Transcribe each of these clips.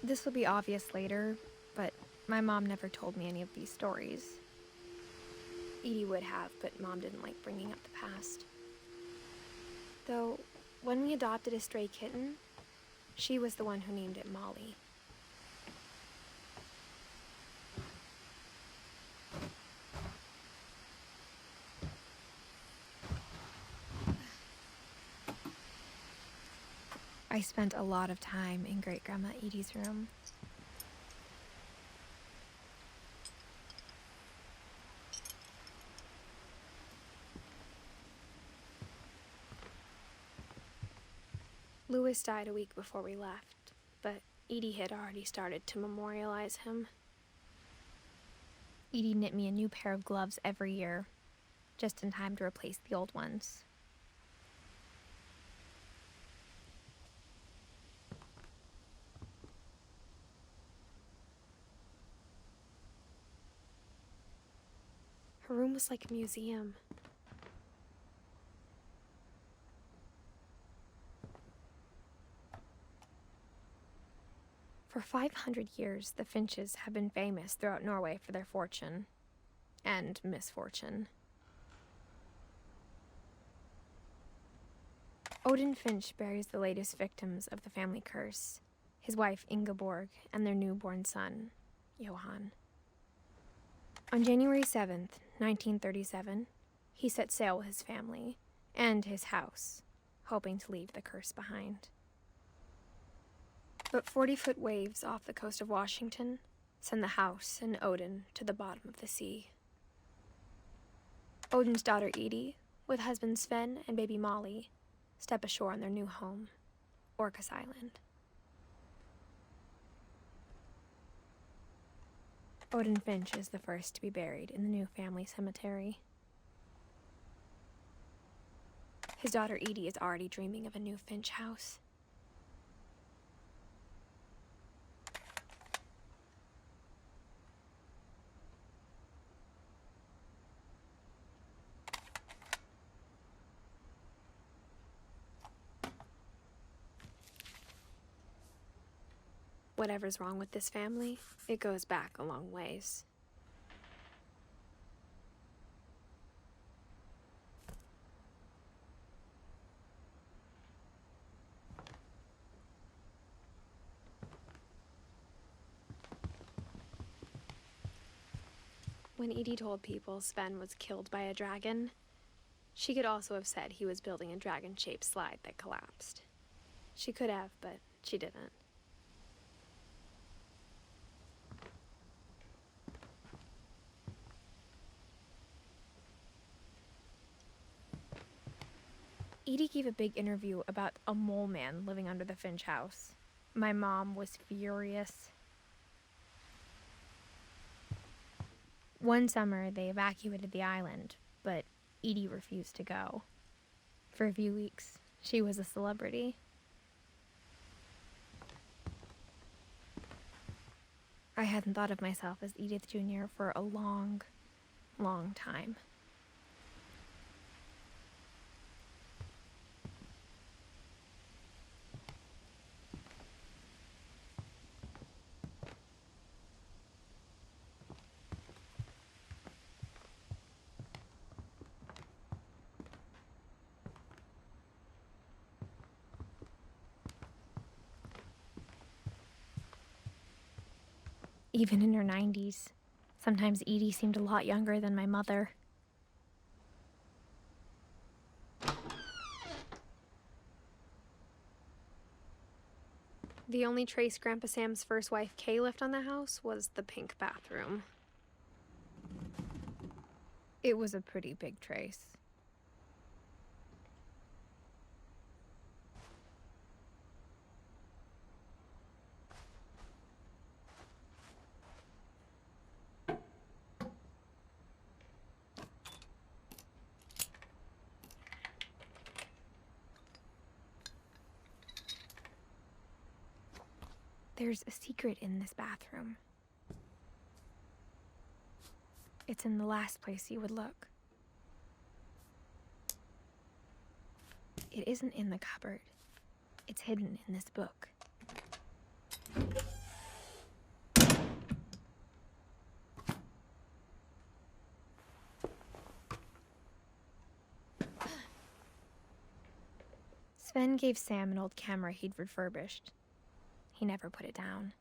This will be obvious later, but my mom never told me any of these stories. Edie would have, but Mom didn't like bringing up the past. Though, when we adopted a stray kitten, she was the one who named it Molly. I spent a lot of time in Great-Grandma Edie's room. Louis died a week before we left, but Edie had already started to memorialize him. Edie knit me a new pair of gloves every year, just in time to replace the old ones. Her room was like a museum. For 500 years, the Finches have been famous throughout Norway for their fortune and misfortune. Odin Finch buries the latest victims of the family curse, his wife Ingeborg and their newborn son, Johan. On January 7th, 1937, he set sail with his family and his house, hoping to leave the curse behind. But 40-foot waves off the coast of Washington send the house and Odin to the bottom of the sea. Odin's daughter Edie, with husband Sven and baby Molly, step ashore on their new home, Orcas Island. Odin Finch is the first to be buried in the new family cemetery. His daughter Edie is already dreaming of a new Finch house. Whatever's wrong with this family, it goes back a long ways. When Edie told people Sven was killed by a dragon, she could also have said he was building a dragon-shaped slide that collapsed. She could have, but she didn't. Edie gave a big interview about a mole man living under the Finch house. My mom was furious. One summer, they evacuated the island, but Edie refused to go. For a few weeks, she was a celebrity. I hadn't thought of myself as Edith Jr. for a long, long time. Even in her 90s, sometimes Edie seemed a lot younger than my mother. The only trace Grandpa Sam's first wife, Kay, left on the house was the pink bathroom. It was a pretty big trace. There's a secret in this bathroom. It's in the last place you would look. It isn't in the cupboard. It's hidden in this book. Sven gave Sam an old camera he'd refurbished. He never put it down.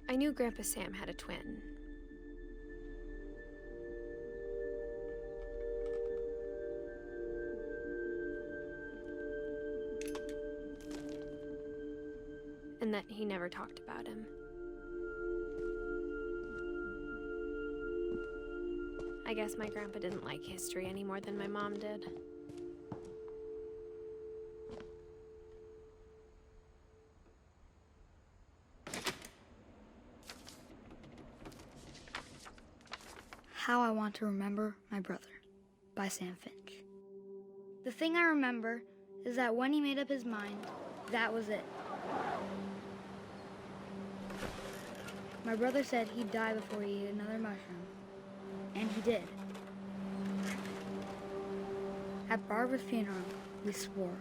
I knew Grandpa Sam had a twin. And that he never talked about him. I guess my grandpa didn't like history any more than my mom did. How I Want to Remember My Brother by Sam Finch. The thing I remember is that when he made up his mind, that was it. My brother said he'd die before he ate another mushroom, and he did. At Barbara's funeral, we swore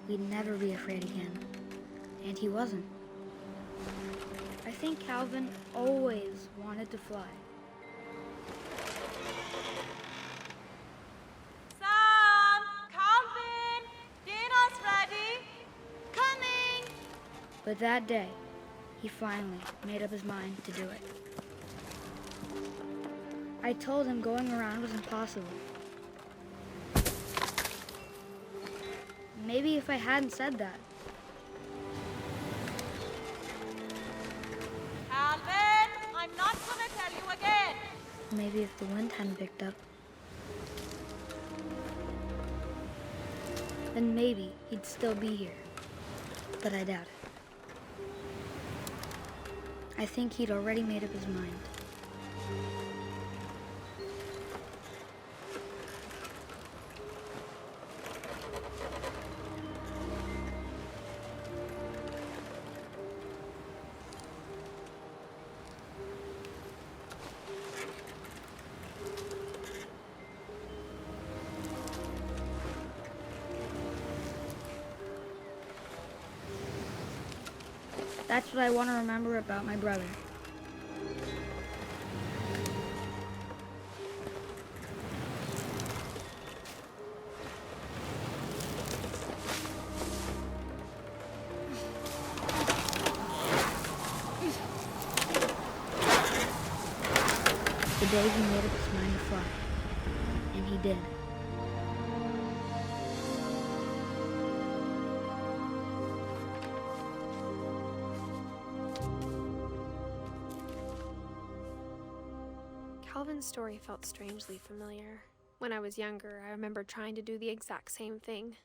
we'd never be afraid again, and he wasn't. I think Calvin always wanted to fly. But that day, he finally made up his mind to do it. I told him going around was impossible. Maybe if I hadn't said that. Alvin, I'm not gonna tell you again. Maybe if the wind hadn't picked up. Then maybe he'd still be here. But I doubt it. I think he'd already made up his mind. That's what I want to remember about my brother. The day he made up his mind to fly. And he did. Calvin's story felt strangely familiar. When I was younger, I remember trying to do the exact same thing.